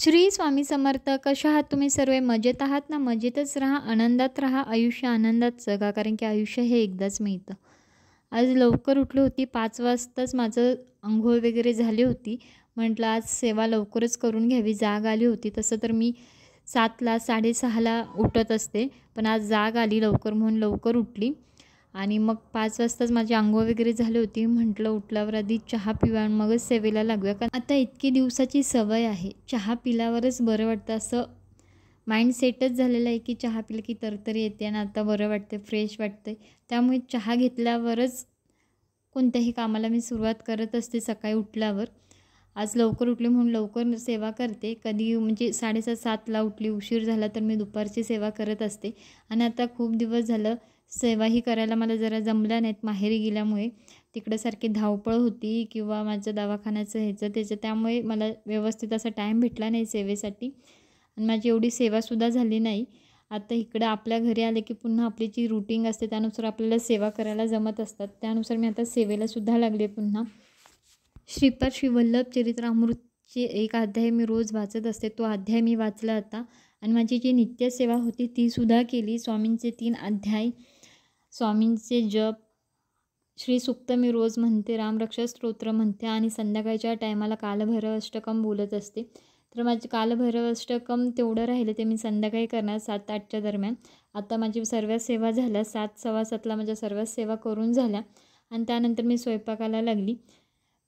श्री स्वामी समर्थ. कशा आहात तुम्ही सर्व? मजेत आहात ना? मजेतच राहा, आनंदात राहा, आयुष्य आनंदात जगा, कारण की आयुष्य हे एकदाच मिळतं. आज लवकर उठली होती, 5 वाजताच माझं अंघोळ वगैरे झाली होती. म्हटलं आज सेवा लवकरच करून घ्यावी, जाग आली होती. तसं तर मी 7ला 6:30ला उठत असते, पण आज जाग आली लवकर म्हणून लवकर उठली. आणि मग 5 वाजताच माझी अंघोळ वगैरे झाली होती. म्हटलं उठल्यावर आधी चहा पिऊया आणि मगच सेवेला लागूया, कारण आता इतकी दिवसाची सवय आहे, चहा पिल्यावरच बरं वाटतं. असं माइंड सेटच झालेलं आहे की चहा पिलं की तरतरी येते आणि आता बरं वाटते, फ्रेश वाटते. त्यामुळे चहा घेतल्यावरच कोणत्याही कामाला मी सुरुवात करत असते सकाळी उठल्यावर. आज लवकर उठले म्हणून लवकर सेवा करते. कधी म्हणजे 7:30-7ला उठली, उशीर झाला तर मी दुपारची सेवा करत असते. आणि आता खूप दिवस झालं सेवाही करायला मला जरा जमल्या नाहीत माहेरी गेल्यामुळे. तिकडं सारखी धावपळ होती किंवा माझं दवाखान्याचं ह्याचं त्याचं, त्यामुळे मला व्यवस्थित असा टाईम भेटला नाही सेवेसाठी आणि माझी एवढी सेवासुद्धा झाली नाही. आता इकडं आपल्या घरी आले की पुन्हा आपली जी रूटीन असते त्यानुसार आपल्याला सेवा करायला जमत असतात. त्यानुसार मी आता सेवेलासुद्धा लागले पुन्हा. श्रीपाद श्रीवल्लभ चरित्रामृतचे एक अध्याय मी रोज वाचत असते. तो अध्याय मी वाचला आता आणि माझी जी नित्यसेवा होती तीसुद्धा केली. स्वामींचे 3 अध्याय, स्वामींचे जप, श्री सूक्त मी रोज म्हणते, रामरक्षा स्तोत्र म्हणते आणि संध्याकाळच्या टायमाला कालभैरव अष्टकम बोलत असते. तर माझे कालभैरव अष्टकम तेवढं राहिलं ते मी संध्याकाळी करणार 7-8च्या दरम्यान. आता माझी सर्व सेवा झाल्या, 7-7:15ला माझ्या सर्व सेवा करून झाल्या आणि त्यानंतर मी स्वयंपाकाला लागली.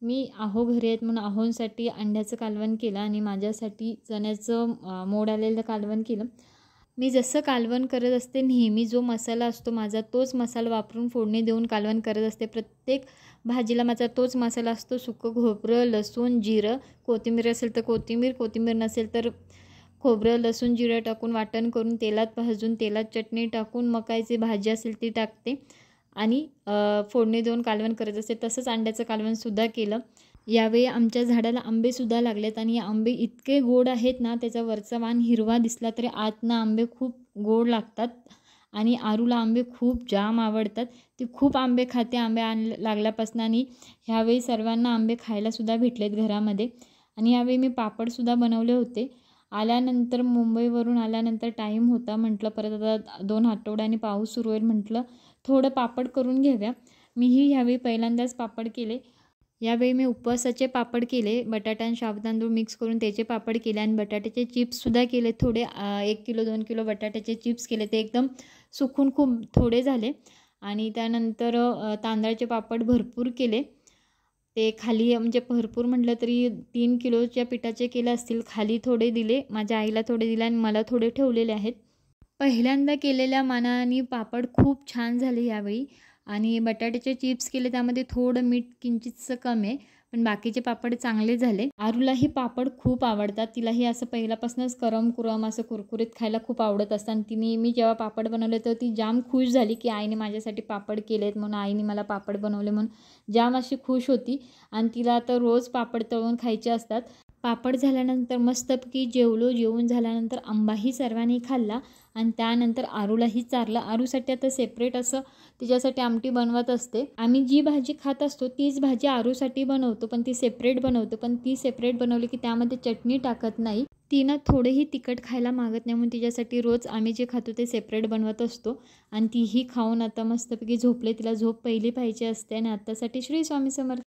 मी आहो घरी आहेत म्हणून आहोंसाठी अंड्याचं कालवण केलं आणि माझ्यासाठी चण्याचं मोड आलेलं कालवण केलं. मी जसं कालवण करत असते नेहमी, जो मसाला असतो माझा तोच मसाला वापरून फोडणी देऊन कालवण करत असते. प्रत्येक भाजीला माझा तोच मसाला असतो. सुकं खोबरं, लसूण, जिरं, कोथिंबीर असेल तर कोथिंबीर, कोथिंबीर नसेल तर खोबरं, लसूण, जिरं टाकून वाटण करून तेलात भाजून, तेलात चटणी टाकून मग काय जी भाजी असेल ती टाकते आणि फोडणी देऊन कालवण करत असते. तसंच अंड्याचं कालवणसुद्धा केलं. यावेळी आमच्या झाडाला आंबेसुद्धा लागलेत आणि आंबे इतके गोड आहेत ना, त्याचा वरचा वाण हिरवा दिसला तरी आतनं आंबे खूप गोड लागतात. आणि आरूला आंबे खूप जाम आवडतात. ती खूप आंबे खाते आंबे लागल्यापासून आणि ह्यावेळी सर्वांना आंबे खायलासुद्धा भेटलेत घरामध्ये. आणि यावेळी मी पापडसुद्धा बनवले होते. आल्यानंतर मुंबईवरून आल्यानंतर टाईम होता, म्हटलं परत आता 2 आठवड्याने पाऊस सुरू होईल, म्हटलं थोडं पापड करून घेऊया. मीही ह्यावेळी पहिल्यांदाच पापड केले. यावेळी मी उपवासाचे पापड केले, बटाटा आणि साबुदाणा मिक्स करून त्याचे पापड केले आणि बटाट्याचे चिप्ससुद्धा केले. थोडे 1 किलो 2 किलो बटाट्याचे चिप्स केले, ते एकदम सुकून खूप थोडे झाले. आणि त्यानंतर तांदळाचे पापड भरपूर केले. ते खाली म्हणजे भरपूर म्हटलं तरी 3 किलोच्या पिठाचे केले असतील. खाली थोडे दिले, माझ्या आईला थोडे दिले आणि मला थोडे ठेवलेले आहेत. पहिल्यांदा केलेल्या मानाने पापड खूप छान झाले यावेळी. आणि बटाट्याचे चिप्स केले, त्यामध्ये थोडं मीठ किंचितसं कमी आहे, पण बाकीचे पापड चांगले झाले. आरूलाही पापड खूप आवडतात. तिलाही असं पहिल्यापासूनच करम असं कुरकुरीत खायला खूप आवडत असतं आणि तिने मी जेव्हा पापड बनवले तर ती जाम खुश झाली की आईने माझ्यासाठी पापड केलेत म्हणून, आईने मला पापड बनवले म्हणून जाम अशी खुश होती. आणि तिला आता रोज पापड तळून खायचे असतात. पापड झाल्यानंतर मस्तपैकी जेवलो. जेवून झाल्यानंतर आंबाही सर्वांनी खाल्ला आणि त्यानंतर आरूलाही चारलं. आरूसाठी आता सेपरेट असं तिच्यासाठी आमटी बनवत असते. आम्ही जी भाजी खात असतो तीच भाजी आरूसाठी बनवतो, पण ती सेपरेट बनवतो. पण ती सेपरेट बनवली की त्यामध्ये चटणी टाकत नाही. तिनं थोडेही तिखट खायला मागत नाही म्हणून तिच्यासाठी रोज आम्ही जे खातो ते सेपरेट बनवत असतो. आणि तीही खाऊन आता मस्तपैकी झोपले. तिला झोप पहिली पाहिजे असते. आणि आत्तासाठी श्री स्वामी समर्थ.